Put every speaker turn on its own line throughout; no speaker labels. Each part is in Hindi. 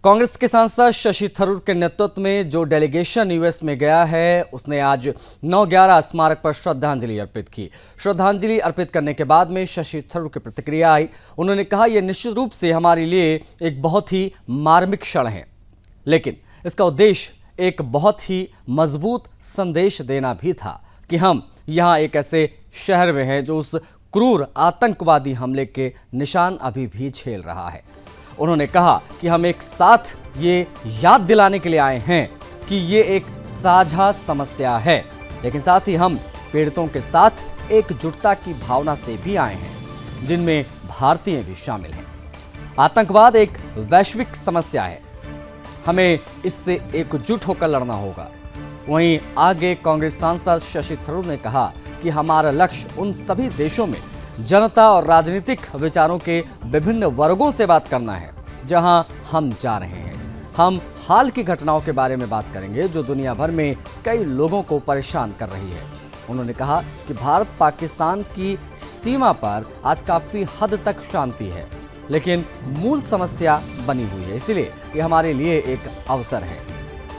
कांग्रेस के सांसद शशि थरूर के नेतृत्व में जो डेलीगेशन यूएस में गया है उसने आज 9/11 स्मारक पर श्रद्धांजलि अर्पित की। श्रद्धांजलि अर्पित करने के बाद में शशि थरूर की प्रतिक्रिया आई। उन्होंने कहा, यह निश्चित रूप से हमारे लिए एक बहुत ही मार्मिक क्षण है, लेकिन इसका उद्देश्य एक बहुत ही मजबूत संदेश देना भी था कि हम यहाँ एक ऐसे शहर में हैं जो उस क्रूर आतंकवादी हमले के निशान अभी भी झेल रहा है। उन्होंने कहा कि हम एक साथ ये याद दिलाने के लिए आए हैं कि ये एक साझा समस्या है, लेकिन साथ ही हम पीड़ितों के साथ एकजुटता की भावना से भी आए हैं, जिनमें भारतीय भी शामिल हैं। आतंकवाद एक वैश्विक समस्या है, हमें इससे एकजुट होकर लड़ना होगा। वहीं आगे कांग्रेस सांसद शशि थरूर ने कहा कि हमारा लक्ष्य उन सभी देशों में जनता और राजनीतिक विचारों के विभिन्न वर्गों से बात करना है जहां हम जा रहे हैं। हम हाल की घटनाओं के बारे में बात करेंगे जो दुनिया भर में कई लोगों को परेशान कर रही है। उन्होंने कहा कि भारत पाकिस्तान की सीमा पर आज काफी हद तक शांति है, लेकिन मूल समस्या बनी हुई है, इसलिए ये हमारे लिए एक अवसर है।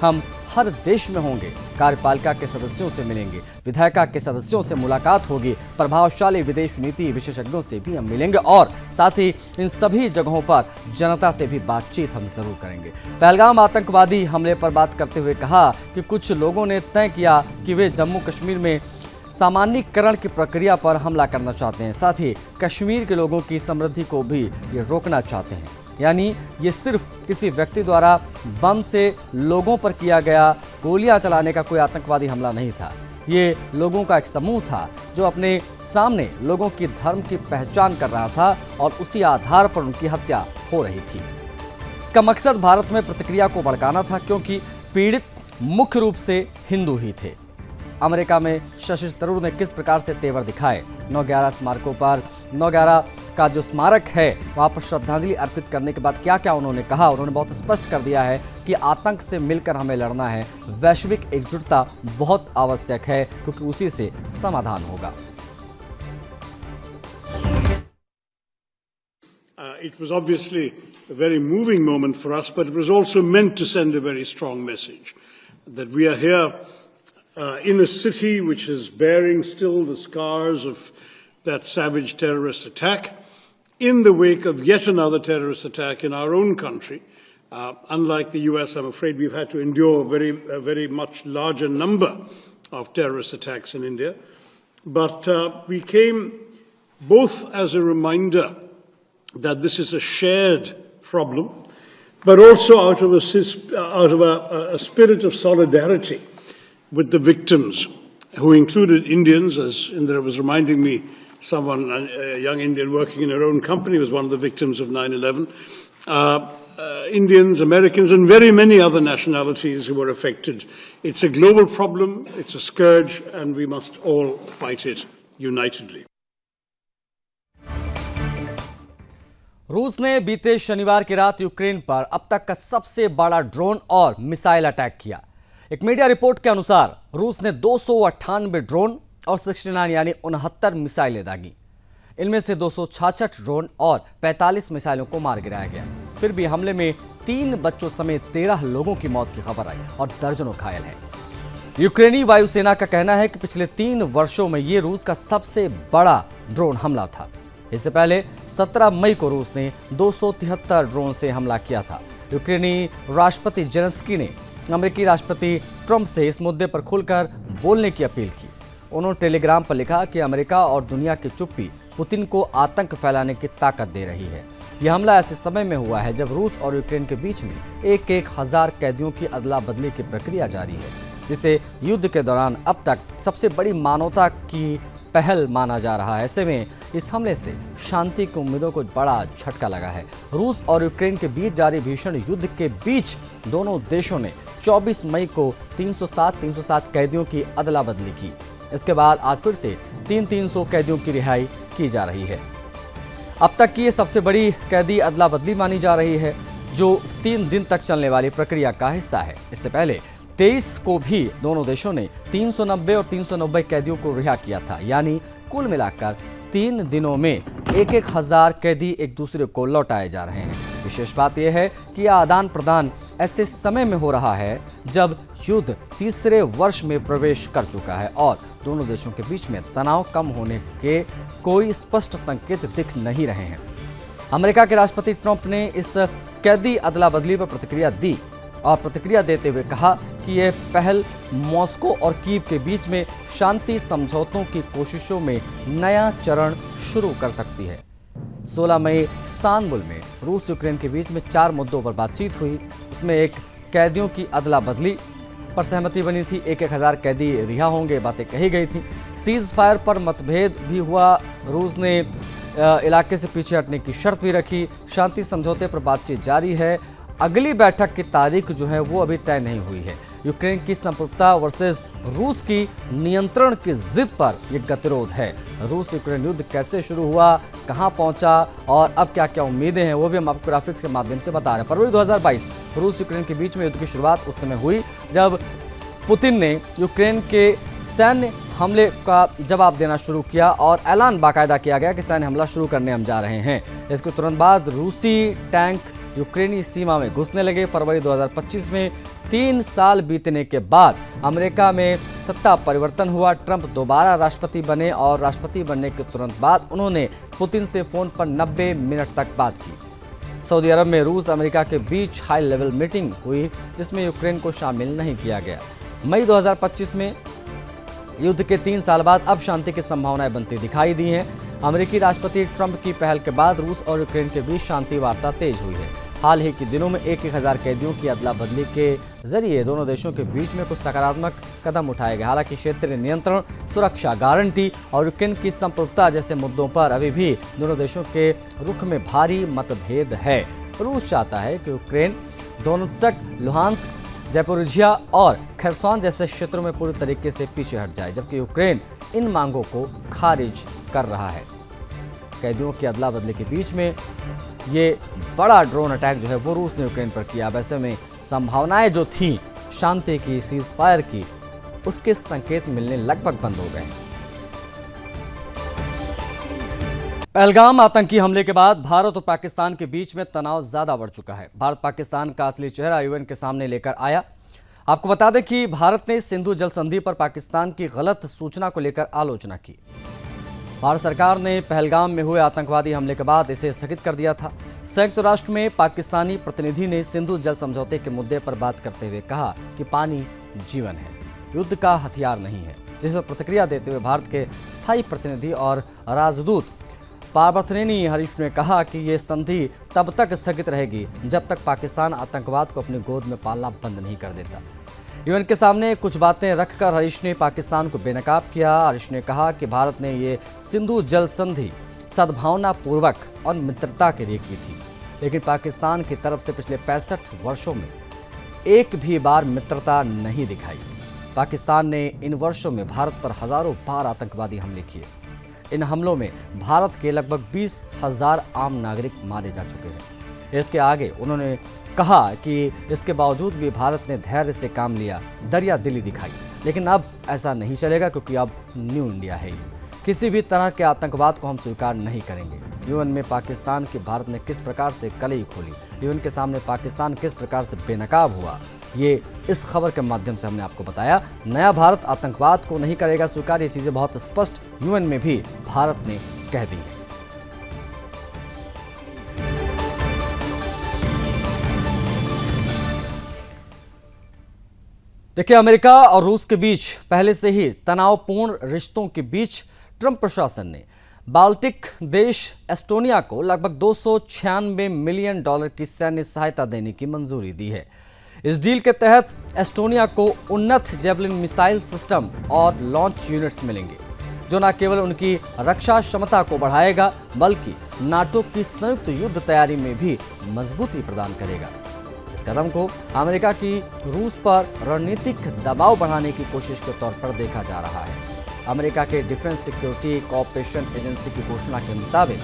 हम हर देश में होंगे, कार्यपालिका के सदस्यों से मिलेंगे, विधायिका के सदस्यों से मुलाकात होगी, प्रभावशाली विदेश नीति विशेषज्ञों से भी हम मिलेंगे और साथ ही इन सभी जगहों पर जनता से भी बातचीत हम जरूर करेंगे। पहलगाम आतंकवादी हमले पर बात करते हुए कहा कि कुछ लोगों ने तय किया कि वे जम्मू कश्मीर में सामान्यीकरण की प्रक्रिया पर हमला करना चाहते हैं, साथ ही कश्मीर के लोगों की समृद्धि को भी ये रोकना चाहते हैं। यानी ये सिर्फ किसी व्यक्ति द्वारा बम से लोगों पर किया गया गोलियां चलाने का कोई आतंकवादी हमला नहीं था। ये लोगों का एक समूह था जो अपने सामने लोगों की धर्म की पहचान कर रहा था और उसी आधार पर उनकी हत्या हो रही थी। इसका मकसद भारत में प्रतिक्रिया को भड़काना था, क्योंकि पीड़ित मुख्य रूप से हिंदू ही थे। अमेरिका में शशि थरूर ने किस प्रकार से तेवर दिखाए, 9/11 स्मारकों पर 9/11 का जो स्मारक है वहाँ पर श्रद्धांजलि अर्पित करने के बाद क्या क्या उन्होंने कहा, उन्होंने बहुत स्पष्ट कर दिया है कि आतंक से मिलकर हमें लड़ना है। वैश्विक एकजुटता बहुत आवश्यक है, क्योंकि उसी से समाधान होगा।
It was obviously a very moving moment for us, but it was also meant to send a very strong message that we are here in a city which is bearing still the scars of that savage terrorist attack, in the wake of yet another terrorist attack in our own country. Unlike the US, I'm afraid we've had to endure a very much larger number of terrorist attacks in India. But we came both as a reminder that this is a shared problem, but also out of a spirit of solidarity with the victims, who included Indians, as Indra was reminding me. Someone, a young Indian working in her own company, was one of the victims of 9/11. Indians, Americans, and very many other nationalities who were affected. It's a global problem, it's a scourge, and we must all fight it unitedly.
रूस ने बीते शनिवार की रात यूक्रेन पर अब तक का सबसे बड़ा ड्रोन और मिसाइल अटैक किया। एक मीडिया रिपोर्ट के अनुसार रूस ने 298 ड्रोन और 69 यानी 69 मिसाइलें दागी। इनमें से 266 ड्रोन और 45 मिसाइलों को मार गिराया गया। फिर भी हमले में 3 बच्चों समेत 13 लोगों की मौत की खबर आई और दर्जनों घायल हैं। यूक्रेनी वायुसेना का कहना है कि पिछले 3 वर्षों में ये रूस का सबसे बड़ा ड्रोन हमला था। इससे पहले 17 मई को रूस ने 273 ड्रोन से हमला किया था। यूक्रेनी राष्ट्रपति जेलेंस्की ने अमेरिकी राष्ट्रपति ट्रंप से इस मुद्दे पर खुलकर बोलने की अपील की। उन्होंने टेलीग्राम पर लिखा कि अमेरिका और दुनिया की चुप्पी पुतिन को आतंक फैलाने की ताकत दे रही है। यह हमला ऐसे समय में हुआ है जब रूस और यूक्रेन के बीच में 1,000 कैदियों की अदला बदली की प्रक्रिया जारी है, जिसे युद्ध के दौरान अब तक सबसे बड़ी मानवता की पहल माना जा रहा है। ऐसे में इस हमले से शांति की उम्मीदों को बड़ा झटका लगा है। रूस और यूक्रेन के बीच जारी भीषण युद्ध के बीच दोनों देशों ने 24 मई को 307 कैदियों की अदला बदली की। इसके बाद आज फिर से 300 कैदियों की रिहाई की जा रही है। अब तक की ये सबसे बड़ी कैदी अदला बदली मानी जा रही है, जो 3 दिन तक चलने वाली प्रक्रिया का हिस्सा है। इससे पहले 23 को भी दोनों देशों ने 390 और 390 कैदियों को रिहा किया था। यानी कुल मिलाकर 3 दिनों में 1,000 कैदी एक दूसरे को लौटाए जा रहे हैं। विशेष बात यह है कि यह आदान प्रदान ऐसे समय में हो रहा है जब युद्ध तीसरे वर्ष में प्रवेश कर चुका है और दोनों देशों के बीच में तनाव कम होने के कोई स्पष्ट संकेत दिख नहीं रहे हैं। अमेरिका के राष्ट्रपति ट्रंप ने इस कैदी अदला बदली पर प्रतिक्रिया दी और प्रतिक्रिया देते हुए कहा कि यह पहल मॉस्को और कीव के बीच में शांति समझौतों की कोशिशों में नया चरण शुरू कर सकती है। 16 मई इस्तांबुल में रूस यूक्रेन के बीच में 4 मुद्दों पर बातचीत हुई। उसमें एक कैदियों की अदला बदली पर सहमति बनी थी। 1000 कैदी रिहा होंगे, बातें कही गई थी। सीज फायर पर मतभेद भी हुआ। रूस ने इलाके से पीछे हटने की शर्त भी रखी। शांति समझौते पर बातचीत जारी है। अगली बैठक की तारीख जो है वो अभी तय नहीं हुई है। यूक्रेन की संप्रभुता वर्सेस रूस की नियंत्रण की जिद पर यह गतिरोध है। रूस यूक्रेन युद्ध कैसे शुरू हुआ, कहां पहुंचा और अब क्या क्या उम्मीदें हैं, वो भी हम आपको ग्राफिक्स के माध्यम से बता रहे हैं। फरवरी 2022 रूस यूक्रेन के बीच में युद्ध की शुरुआत उस समय हुई जब पुतिन ने यूक्रेन के सैन्य हमले का जवाब देना शुरू किया और ऐलान बाकायदा किया गया कि सैन्य हमला शुरू करने हम जा रहे हैं। इसके तुरंत बाद रूसी टैंक यूक्रेनी सीमा में घुसने लगे। फरवरी 2025 में 3 साल बीतने के बाद अमेरिका में सत्ता परिवर्तन हुआ। ट्रंप दोबारा राष्ट्रपति बने और राष्ट्रपति बनने के तुरंत बाद उन्होंने पुतिन से फोन पर 90 मिनट तक बात की। सऊदी अरब में रूस अमेरिका के बीच हाई लेवल मीटिंग हुई जिसमें यूक्रेन को शामिल नहीं किया गया। मई 2025 में युद्ध के 3 साल बाद अब शांति की संभावनाएं बनती दिखाई दी हैं। अमेरिकी राष्ट्रपति ट्रंप की पहल के बाद रूस और यूक्रेन के बीच शांति वार्ता तेज हुई है। हाल ही के दिनों में 1000 कैदियों की अदला बदली के जरिए दोनों देशों के बीच में कुछ सकारात्मक कदम उठाए गए। हालांकि क्षेत्रीय नियंत्रण, सुरक्षा गारंटी और यूक्रेन की संप्रभुता जैसे मुद्दों पर अभी भी दोनों देशों के रुख में भारी मतभेद है। रूस चाहता है कि यूक्रेन दोनेत्स्क, लुहांस्क, ज़ैपोरिज़िया और खेर्सोन जैसे क्षेत्रों में पूरी तरीके से पीछे हट जाए, जबकि यूक्रेन इन मांगों को खारिज कर रहा है। कैदियों की अदला बदली के बीच में ये बड़ा ड्रोन अटैक जो है वो रूस ने यूक्रेन पर किया। वैसे में संभावनाएं जो थीं शांति की, सीज फायर की, उसके संकेत मिलने लगभग बंद हो गए। पहलगाम आतंकी हमले के बाद भारत और पाकिस्तान के बीच में तनाव ज्यादा बढ़ चुका है। भारत पाकिस्तान का असली चेहरा यूएन के सामने लेकर आया। आपको बता दें कि भारत ने सिंधु जल संधि पर पाकिस्तान की गलत सूचना को लेकर आलोचना की। भारत सरकार ने पहलगाम में हुए आतंकवादी हमले के बाद इसे स्थगित कर दिया था। संयुक्त राष्ट्र में पाकिस्तानी प्रतिनिधि ने सिंधु जल समझौते के मुद्दे पर बात करते हुए कहा कि पानी जीवन है, युद्ध का हथियार नहीं है। जिस पर प्रतिक्रिया देते हुए भारत के स्थायी प्रतिनिधि और राजदूत पार्थेनी हरीश ने कहा कि ये संधि तब तक स्थगित रहेगी जब तक पाकिस्तान आतंकवाद को अपनी गोद में पालना बंद नहीं कर देता। यूएन के सामने कुछ बातें रखकर हरीश ने पाकिस्तान को बेनकाब किया। हरीश ने कहा कि भारत ने ये सिंधु जल संधि सद्भावना पूर्वक और मित्रता के लिए की थी, लेकिन पाकिस्तान की तरफ से पिछले 65 वर्षों में एक भी बार मित्रता नहीं दिखाई। पाकिस्तान ने इन वर्षों में भारत पर हजारों बार आतंकवादी हमले किए। इन हमलों में भारत के लगभग 20,000 आम नागरिक मारे जा चुके हैं। इसके आगे उन्होंने कहा कि इसके बावजूद भी भारत ने धैर्य से काम लिया, दरिया दिली दिखाई, लेकिन अब ऐसा नहीं चलेगा क्योंकि अब न्यू इंडिया है। किसी भी तरह के आतंकवाद को हम स्वीकार नहीं करेंगे। यूएन में पाकिस्तान की भारत ने किस प्रकार से कलई खोली, यूएन के सामने पाकिस्तान किस प्रकार से बेनकाब हुआ, ये इस खबर के माध्यम से हमने आपको बताया। नया भारत आतंकवाद को नहीं करेगा स्वीकार, ये चीजें बहुत स्पष्ट यूएन में भी भारत ने कह दी है। देखिए, अमेरिका और रूस के बीच पहले से ही तनावपूर्ण रिश्तों के बीच ट्रंप प्रशासन ने बाल्टिक देश एस्टोनिया को लगभग $296 मिलियन की सैन्य सहायता देने की मंजूरी दी है। इस डील के तहत एस्टोनिया को उन्नत जेवलिन मिसाइल सिस्टम और लॉन्च यूनिट्स मिलेंगे, जो न केवल उनकी रक्षा क्षमता को बढ़ाएगा बल्कि नाटो की संयुक्त युद्ध तैयारी में भी मजबूती प्रदान करेगा। इस कदम को अमेरिका की रूस पर रणनीतिक दबाव बढ़ाने की कोशिश के तौर पर देखा जा रहा है। अमेरिका के डिफेंस सिक्योरिटी कोऑपरेशन एजेंसी की घोषणा के मुताबिक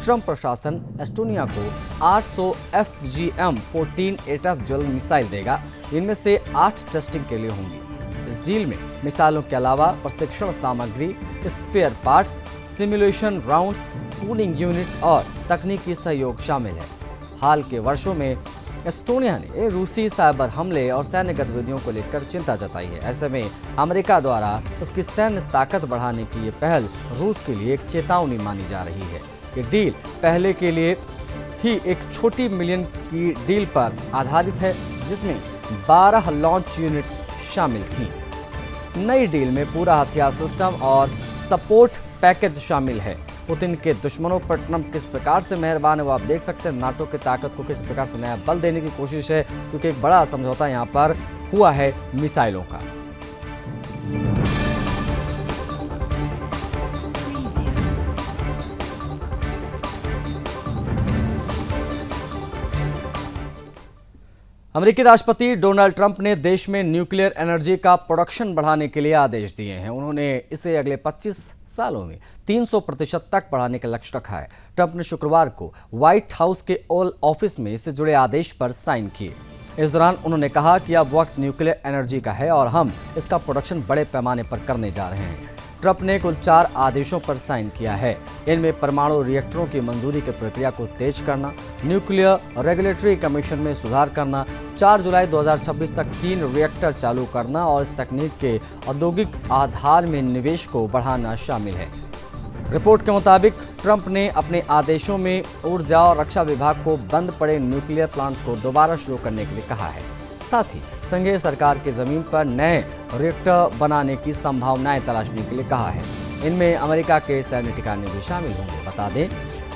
ट्रंप प्रशासन एस्टोनिया को 800 FGM-14 एटॉफ ज्वेलर मिसाइल देगा। इनमें से 8 टेस्टिंग के लिए होंगी। इस डील में मिसाइलों के अलावा प्रशिक्षण सामग्री, spare parts, simulation rounds, cooling units और तकनीकी सहयोग शामिल है। हाल के वर्षों में एस्टोनिया ने रूसी साइबर हमले और सैन्य गतिविधियों को लेकर चिंता जताई है। ऐसे में अमेरिका द्वारा उसकी सैन्य ताकत बढ़ाने की ये पहल रूस के लिए एक चेतावनी मानी जा रही है। ये डील पहले के लिए ही एक छोटी मिलियन की डील पर आधारित है, जिसमें 12 लॉन्च यूनिट्स शामिल थीं। नई डील में पूरा हथियार सिस्टम और सपोर्ट पैकेज शामिल है। पुतिन के दुश्मनों पर ट्रंप किस प्रकार से मेहरबान है वो आप देख सकते हैं। नाटो की ताकत को किस प्रकार से नया बल देने की कोशिश है, क्योंकि एक बड़ा समझौता यहाँ पर हुआ है मिसाइलों का। अमेरिकी राष्ट्रपति डोनाल्ड ट्रंप ने देश में न्यूक्लियर एनर्जी का प्रोडक्शन बढ़ाने के लिए आदेश दिए हैं। उन्होंने इसे अगले 25 सालों में 300% तक बढ़ाने का लक्ष्य रखा है। ट्रंप ने शुक्रवार को व्हाइट हाउस के ओवल ऑफिस में इससे जुड़े आदेश पर साइन किए। इस दौरान उन्होंने कहा कि अब वक्त न्यूक्लियर एनर्जी का है और हम इसका प्रोडक्शन बड़े पैमाने पर करने जा रहे हैं। ट्रंप ने कुल 4 आदेशों पर साइन किया है। इनमें परमाणु रिएक्टरों की मंजूरी की प्रक्रिया को तेज करना, न्यूक्लियर रेगुलेटरी कमीशन में सुधार करना, 4 जुलाई 2026 तक 3 रिएक्टर चालू करना और इस तकनीक के औद्योगिक आधार में निवेश को बढ़ाना शामिल है। रिपोर्ट के मुताबिक ट्रंप ने अपने आदेशों में ऊर्जा और रक्षा विभाग को बंद पड़े न्यूक्लियर प्लांट को दोबारा शुरू करने के लिए कहा है। साथ ही संघीय सरकार की जमीन पर नए रिएक्टर बनाने की संभावनाएं तलाशने के लिए कहा है। इनमें अमेरिका के सैन्य ठिकाने भी शामिल होंगे। बता दें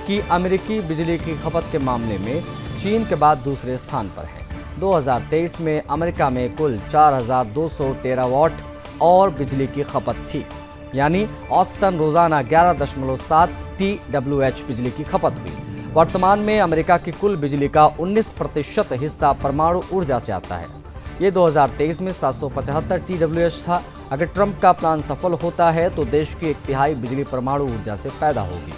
कि अमेरिकी बिजली की खपत के मामले में चीन के बाद दूसरे स्थान पर है। 2023 में अमेरिका में कुल 4200 टेरावाट और बिजली की खपत थी, यानी औसतन रोजाना 11.7 TWh बिजली की खपत हुई। वर्तमान में अमेरिका की कुल बिजली का 19% हिस्सा परमाणु ऊर्जा से आता है। ये 2023 में 775 TWh था। अगर ट्रंप का प्लान सफल होता है तो देश की 1/3 बिजली परमाणु ऊर्जा से पैदा होगी।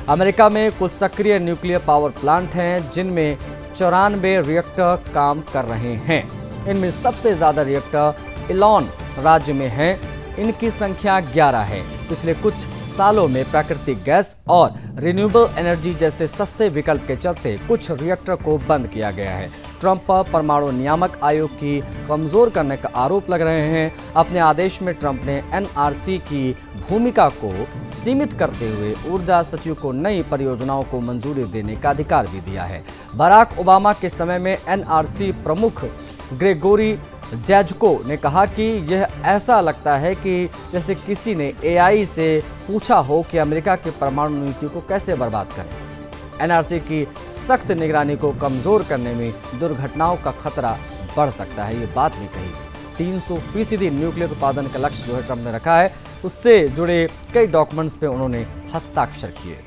अमेरिका में कुल सक्रिय न्यूक्लियर पावर प्लांट हैं, जिनमें 94 रिएक्टर काम कर रहे हैं। इनमें सबसे ज्यादा रिएक्टर इलॉन राज्य में हैं। इनकी संख्या 11 है। पिछले कुछ सालों में प्राकृतिक गैस और रिन्यूएबल एनर्जी जैसे सस्ते विकल्प के चलते कुछ रिएक्टर को बंद किया गया है। ट्रंप पर परमाणु नियामक आयोग की कमजोर करने का आरोप लग रहे हैं। अपने आदेश में ट्रंप ने एनआरसी की भूमिका को सीमित करते हुए ऊर्जा सचिव को नई परियोजनाओं को मंजूरी देने का अधिकार भी दिया है। बराक ओबामा के समय में एनआरसी प्रमुख ग्रेगोरी जैजको ने कहा कि यह ऐसा लगता है कि जैसे किसी ने एआई से पूछा हो कि अमेरिका की परमाणु नीति को कैसे बर्बाद करें। एनआरसी की सख्त निगरानी को कमजोर करने में दुर्घटनाओं का खतरा बढ़ सकता है, ये बात भी कही। 300% न्यूक्लियर उत्पादन का लक्ष्य जो है ट्रंप ने रखा है, उससे जुड़े कई डॉक्यूमेंट्स पे उन्होंने हस्ताक्षर किए।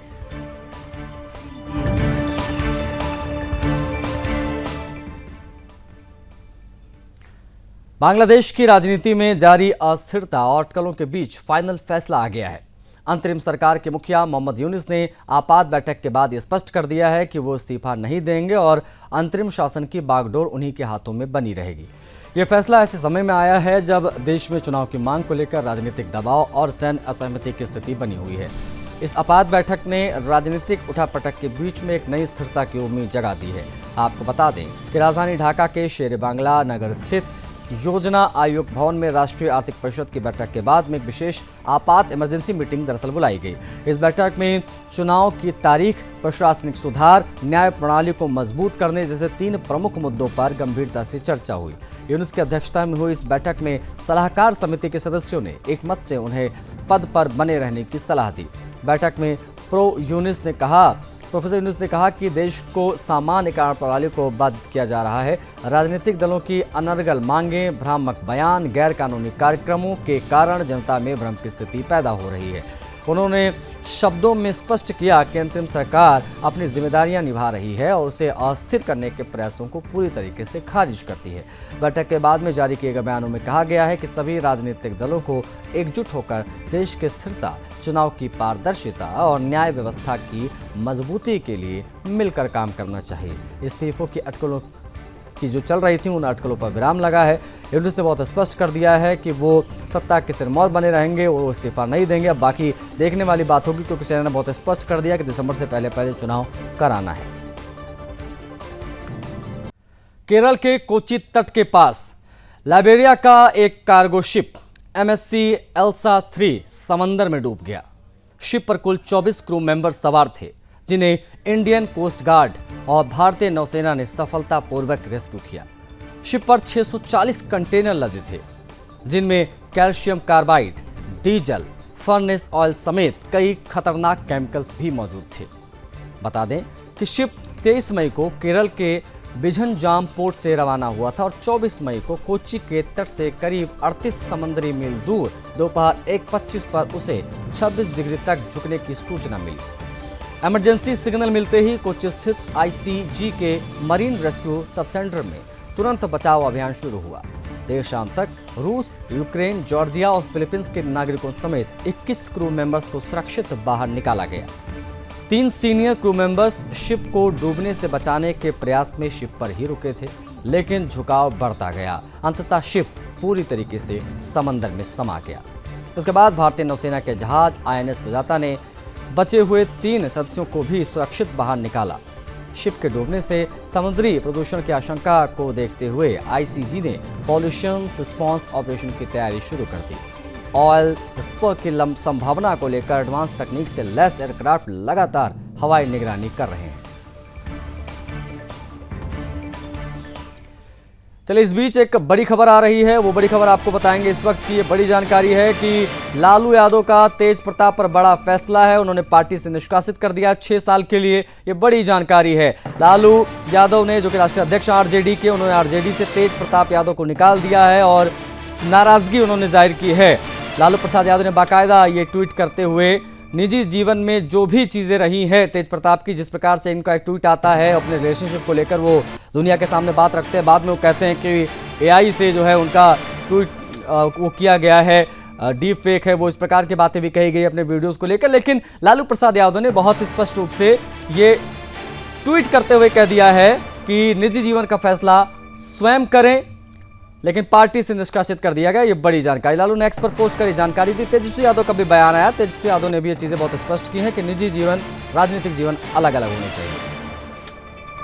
बांग्लादेश की राजनीति में जारी अस्थिरता और अटकलों के बीच फाइनल फैसला आ गया है। अंतरिम सरकार के मुखिया मोहम्मद यूनिस ने आपात बैठक के बाद ये स्पष्ट कर दिया है कि वो इस्तीफा नहीं देंगे और अंतरिम शासन की बागडोर उन्हीं के हाथों में बनी रहेगी। ये फैसला ऐसे समय में आया है जब देश में चुनाव की मांग को लेकर राजनीतिक दबाव और सैन्य असहमति की स्थिति बनी हुई है। इस आपात बैठक ने राजनीतिक उठापटक के बीच में एक नई स्थिरता की उम्मीद जगा दी है। आपको बता दें कि राजधानी ढाका के शेर बांग्ला नगर स्थित योजना आयोग भवन में राष्ट्रीय आर्थिक परिषद की बैठक के बाद में एक विशेष आपात इमरजेंसी मीटिंग दरअसल बुलाई गई। इस बैठक में चुनाव की तारीख, प्रशासनिक सुधार, न्याय प्रणाली को मजबूत करने जैसे 3 प्रमुख मुद्दों पर गंभीरता से चर्चा हुई। यूनुस की अध्यक्षता में हुई इस बैठक में सलाहकार समिति के सदस्यों ने एक मत से उन्हें पद पर बने रहने की सलाह दी। बैठक में प्रोफेसर यूनुस ने कहा कि देश को सामान्य कार्य प्रणाली को बाधित किया जा रहा है। राजनीतिक दलों की अनर्गल मांगें, भ्रामक बयान, गैर कानूनी कार्यक्रमों के कारण जनता में भ्रम की स्थिति पैदा हो रही है। उन्होंने शब्दों में स्पष्ट किया कि अंतरिम सरकार अपनी जिम्मेदारियां निभा रही है और उसे अस्थिर करने के प्रयासों को पूरी तरीके से खारिज करती है। बैठक के बाद में जारी किए गए बयानों में कहा गया है कि सभी राजनीतिक दलों को एकजुट होकर देश की स्थिरता, चुनाव की पारदर्शिता और न्याय व्यवस्था की मजबूती के लिए मिलकर काम करना चाहिए। इस्तीफों की अटकलों की जो चल रही थी उन अटकलों पर विराम लगा है। यूनुस ने बहुत स्पष्ट कर दिया है कि वो सत्ता के सिरमौर बने रहेंगे, वो इस्तीफा नहीं देंगे। अब बाकी देखने वाली बात होगी, क्योंकि सेना ने बहुत स्पष्ट कर दिया कि दिसंबर से पहले चुनाव कराना है। केरल के कोची तट के पास लाइबेरिया का एक कार्गो शिप MSC एल्सा 3 समंदर में डूब गया। शिप पर कुल 24 क्रू मेंबर सवार थे, जिन्हें इंडियन कोस्ट गार्ड और भारतीय नौसेना ने सफलतापूर्वक रेस्क्यू किया। शिप पर 640 कंटेनर लदे थे, जिनमें calcium carbide, diesel, furnace oil समेत कई खतरनाक केमिकल्स भी मौजूद थे। बता दें कि शिप 23 मई को केरल के बिझनजाम पोर्ट से रवाना हुआ था और 24 मई को कोच्चि के तट से करीब 38 समुद्री मील दूर दोपहर 1:25 पर उसे 26 डिग्री तक झुकने की सूचना मिली। इमरजेंसी सिग्नल मिलते ही कोच्चि स्थित ICG के मरीन रेस्क्यू सब सेंटर में तुरंत बचाव अभियान शुरू हुआ। देर शाम तक रूस, यूक्रेन, जॉर्जिया और फिलीपींस के नागरिकों समेत 21 क्रू मेंबर्स को सुरक्षित बाहर निकाला गया। 3 सीनियर क्रू मेंबर्स शिप को डूबने से बचाने के प्रयास में शिप पर ही रुके थे, लेकिन झुकाव बढ़ता गया। अंततः शिप पूरी तरीके से समंदर में समा गया। इसके बाद भारतीय नौसेना के जहाज INS सुजाता ने बचे हुए 3 सदस्यों को भी सुरक्षित बाहर निकाला। शिप के डूबने से समुद्री प्रदूषण की आशंका को देखते हुए ICG ने पॉल्यूशन रिस्पॉन्स ऑपरेशन की तैयारी शुरू कर दी। ऑयल स्पिल की संभावना को लेकर एडवांस तकनीक से लैस एयरक्राफ्ट लगातार हवाई निगरानी कर रहे हैं। चलिए, इस बीच एक बड़ी खबर आ रही है, वो बड़ी खबर आपको बताएंगे इस वक्त की। ये बड़ी जानकारी है कि लालू यादव का तेज प्रताप पर बड़ा फैसला है। उन्होंने पार्टी से निष्कासित कर दिया 6 साल के लिए। ये बड़ी जानकारी है। लालू यादव ने, जो कि राष्ट्रीय अध्यक्ष RJD के, उन्होंने RJD से तेज प्रताप यादव को निकाल दिया है और नाराजगी उन्होंने जाहिर की है। लालू प्रसाद यादव ने बाकायदा ये ट्वीट करते हुए निजी जीवन में जो भी चीज़ें रही हैं तेज प्रताप की, जिस प्रकार से इनका एक ट्वीट आता है अपने रिलेशनशिप को लेकर, वो दुनिया के सामने बात रखते हैं। बाद में वो कहते हैं कि AI से जो है उनका ट्वीट वो किया गया है, डीप फेक है, वो इस प्रकार की बातें भी कही गई अपने वीडियोज़ को लेकर। लेकिन लालू प्रसाद यादव ने बहुत स्पष्ट रूप से ये ट्वीट करते हुए कह दिया है कि निजी जीवन का फैसला स्वयं करें, लेकिन पार्टी से निष्कासित कर दिया गया। ये बड़ी जानकारी लालू ने एक्स पर पोस्ट कर जानकारी दी। तेजस्वी यादव का भी बयान आया। तेजस्वी यादव ने भी ये चीज़ें बहुत स्पष्ट की हैं कि निजी जीवन, राजनीतिक जीवन अलग अलग होने चाहिए।